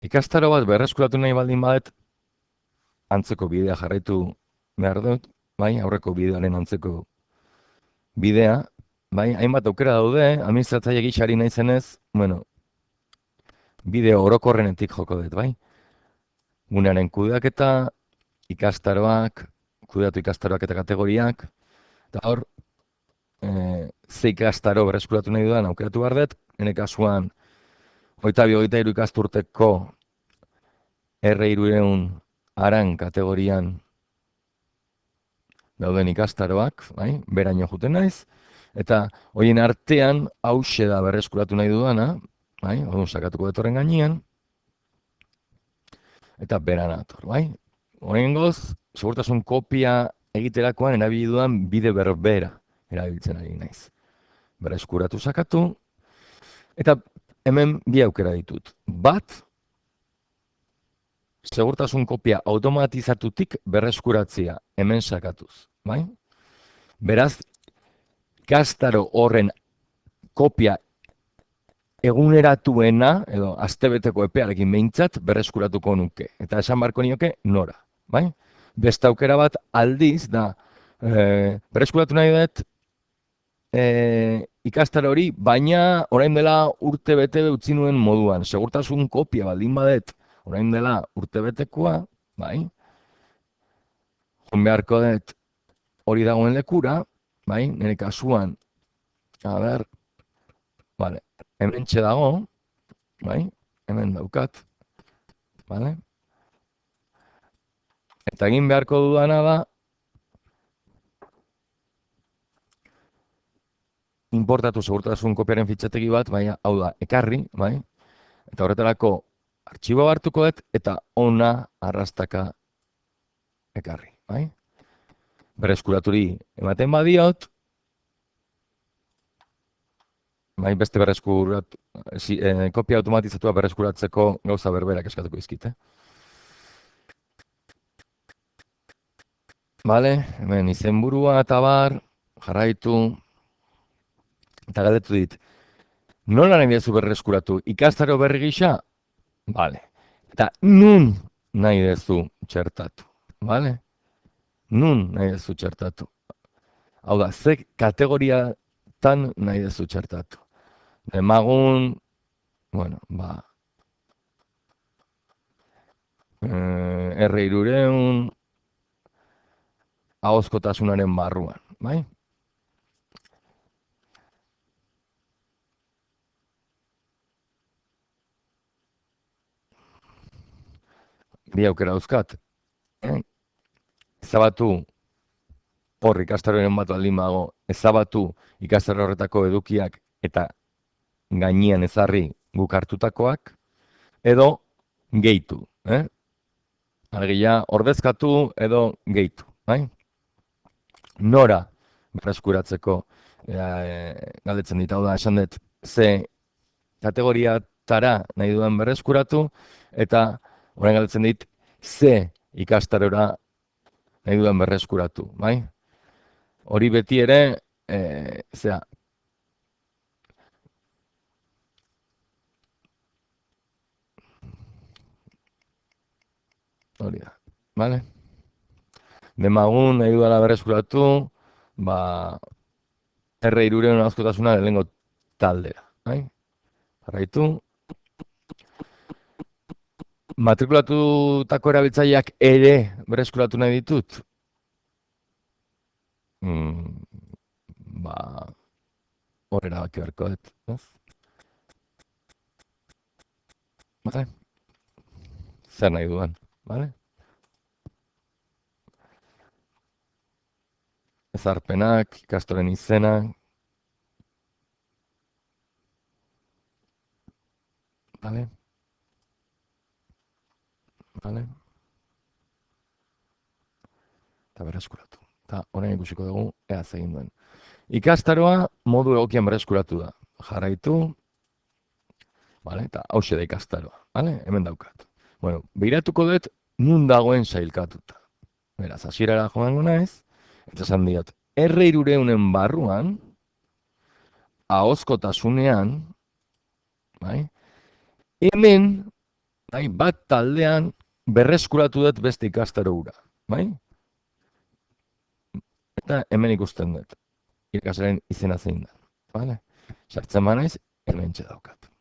Ikastaro bat berreskuratu nahi baldin badet, antzeko bidea jarraitu behar dut, bai, aurreko bidearen antzeko bidea, bai, hainbat aukera daude, administratzaile gisa ari naizenez, bueno, bide orokorrenetik joko dut, bai. Gunearen kudeaketa, ikastaroak, kudeatu ikastaroak eta kategoriak, eta hor, ze ikastaro berreskuratu nahi dudan aukeratu behar dut, nire kasuan, 22-23 ikasturteko R300 aran kategorian dauden ikastaroak, bai, beraino juten naiz, eta horien artean hauxe da berreskuratu nahi dudana, bai, hori sakatuko dut horren gainean, eta beran ator, bai. Horrengoz, segurtasun kopia egiterakoan erabili dudan bide berbera erabiltzen ari naiz. Berreskuratu sakatu, eta hemen bi aukera ditut. Bat, segurtasun kopia automatizatutik berreskuratzea hemen sakatuz, bai? Beraz, ikastaro horren kopia eguneratuena, edo astebeteko epearekin behintzat, berreskuratuko nuke. Eta esan barko nioke nora, bai? Beste aukera bat aldiz da, berreskuratu nahi dut, ikastaro hori, baina orain dela urte bete utzi nuen moduan. Segurtasun kopia baldin badet, orain dela urte betekoa, bai? Joan beharko dut hori dagoen lekura, bai? Nire kasuan, a ber, vale, hemen dago, bai? Hemen daukat, vale? Eta egin beharko dudana da, importatu segurtasun kopiaren fitxategi bat, bai, hau da, ekarri, bai? Eta horretarako artxibo hartuko dut, eta ona arrastaka ekarri, bai? Berreskuraturi ematen badiot, bai, beste kopia automatizatua berreskuratzeko gauza berberak eskatuko izkite. Bale, hemen izenburua eta bar, jarraitu, eta galdetu dit, nola nahi dezu berreskuratu? Ikastaro berri gisa? Bale. Eta nun nahi dezu txertatu? Bale? Nun nahi dezu txertatu? Hau da, ze kategoriatan nahi dezu txertatu? Demagun, bueno, ba, R300, ahozkotasunaren barruan, bai? Bi aukera dauzkat. Ezabatu hor ikastaroren bat baldin bago, ezabatu ikastaro horretako edukiak eta gainean ezarri guk hartutakoak, edo gehitu, Alegia, ordezkatu edo gehitu, bai? Nora berreskuratzeko galdetzen dit, hau da, esan dut, ze kategoriatara nahi dudan berreskuratu, eta orain galdetzen dit, ze ikastarora nahi dudan berreskuratu, bai? Hori beti ere, zera, hori da, bale? Demagun nahi dudala berreskuratu, ba, R300 ahozkotasuna lehenengo taldera, bai? Jarraitu. Matrikulatutako erabiltzaileak ere berreskuratu nahi ditut? Ba, hor erabaki beharko dut, ez? Bale? Zer nahi dudan, bale? Ezarpenak, ikastoren izena, bale? Bale? Eta berreskuratu. Eta orain ikusiko dugu, ea egin duen. Ikastaroa modu egokian berreskuratu da. Jarraitu, bale? Eta hauxe da ikastaroa, bale? Hemen daukat. Bueno, behiratuko dut nun dagoen sailkatuta. Beraz, hasierara joango naiz, eta esan diot, R300en barruan, ahozkotasunean, bai? Hemen bai, bat taldean berreskuratu dut beste ikastaro hura, bai? Eta hemen ikusten dut, irakaslearen izena zein da, bale? Sartzen banaiz, hemen daukat.